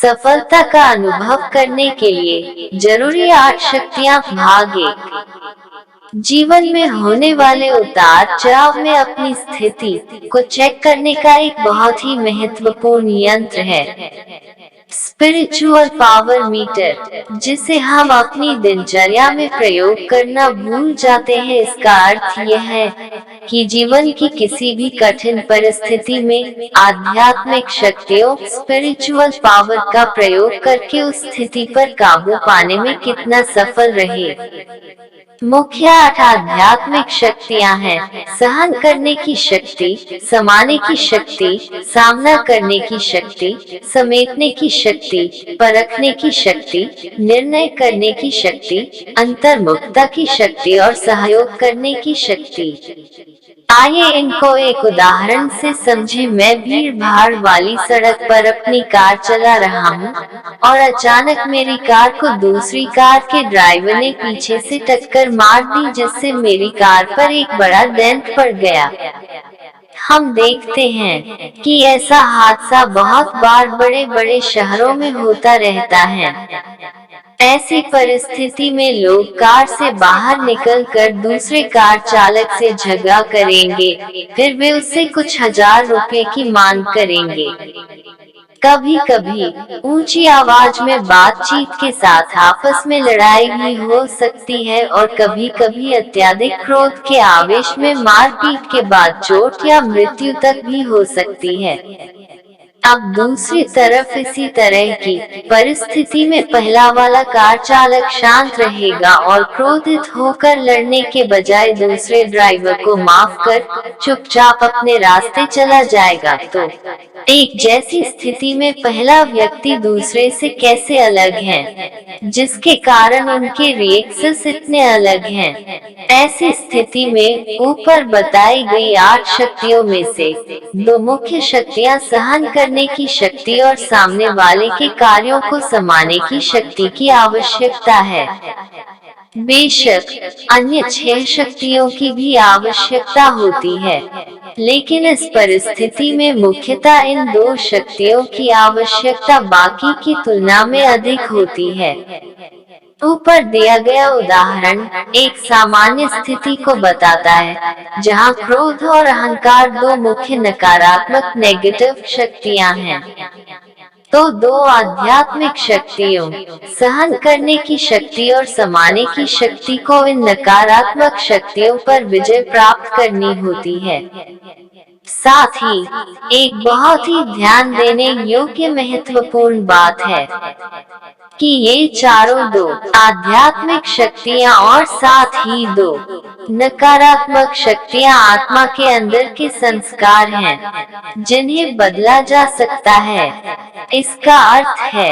सफलता का अनुभव करने के लिए जरूरी 8 शक्तियाँ। भाग 1। जीवन में होने वाले उतार चढ़ाव में अपनी स्थिति को चेक करने का एक बहुत ही महत्वपूर्ण यंत्र है स्पिरिचुअल पावर मीटर, जिसे हम अपनी दिनचर्या में प्रयोग करना भूल जाते हैं। इसका अर्थ यह है कि जीवन की किसी भी कठिन परिस्थिति में आध्यात्मिक शक्तियों स्पिरिचुअल पावर का प्रयोग करके उस स्थिति पर काबू पाने में कितना सफल रहे। मुख्य 8 आध्यात्मिक शक्तियाँ हैं: सहन करने की शक्ति, समाने की शक्ति, सामना करने की शक्ति, समेटने की शक्ति, परखने की शक्ति, निर्णय करने की शक्ति, अंतर्मुखता की शक्ति और सहयोग करने की शक्ति। आइए इनको एक उदाहरण से समझें। मैं भीड़ भाड़ वाली सड़क पर अपनी कार चला रहा हूँ और अचानक मेरी कार को दूसरी कार के ड्राइवर ने पीछे से टक्कर मार दी, जिससे मेरी कार पर एक बड़ा डेंट पड़ गया। हम देखते हैं कि ऐसा हादसा बहुत बार बड़े बड़े शहरों में होता रहता है। ऐसी परिस्थिति में लोग कार से बाहर निकलकर दूसरे कार चालक से झगड़ा करेंगे, फिर वे उससे कुछ हजार रुपए की मांग करेंगे। कभी कभी ऊंची आवाज में बातचीत के साथ आपस में लड़ाई भी हो सकती है और कभी कभी अत्यधिक क्रोध के आवेश में मारपीट के बाद चोट या मृत्यु तक भी हो सकती है। अब दूसरी तरफ इसी तरह की परिस्थिति में पहला वाला कार चालक शांत रहेगा और क्रोधित होकर लड़ने के बजाय दूसरे ड्राइवर को माफ कर चुपचाप अपने रास्ते चला जाएगा। तो एक जैसी स्थिति में पहला व्यक्ति दूसरे से कैसे अलग है, जिसके कारण उनके रिएक्शंस इतने अलग हैं। ऐसी स्थिति में ऊपर बताई गई 8 शक्तियों में से 2 मुख्य शक्तियाँ सहन करने की शक्ति और सामने वाले के कार्यों को समाने की शक्ति की आवश्यकता है। बेशक अन्य 6 शक्तियों की भी आवश्यकता होती है, लेकिन इस परिस्थिति में मुख्यतः इन 2 शक्तियों की आवश्यकता बाकी की तुलना में अधिक होती है। ऊपर दिया गया उदाहरण एक सामान्य स्थिति को बताता है, जहां क्रोध और अहंकार 2 मुख्य नकारात्मक नेगेटिव शक्तियां हैं। तो 2 आध्यात्मिक शक्तियों सहन करने की शक्ति और समाने की शक्ति को इन नकारात्मक शक्तियों पर विजय प्राप्त करनी होती है। साथ ही एक बहुत ही ध्यान देने योग्य महत्वपूर्ण बात है कि ये चारों 2 आध्यात्मिक शक्तियाँ और साथ ही 2 नकारात्मक शक्तियाँ आत्मा के अंदर के संस्कार हैं, जिन्हें बदला जा सकता है। इसका अर्थ है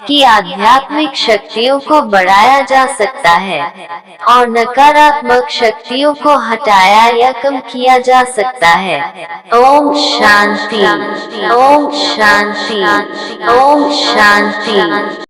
कि आध्यात्मिक शक्तियों को बढ़ाया जा सकता है और नकारात्मक शक्तियों को हटाया या कम किया जा सकता है। ओम शांति, ओम शांति, ओम शांति।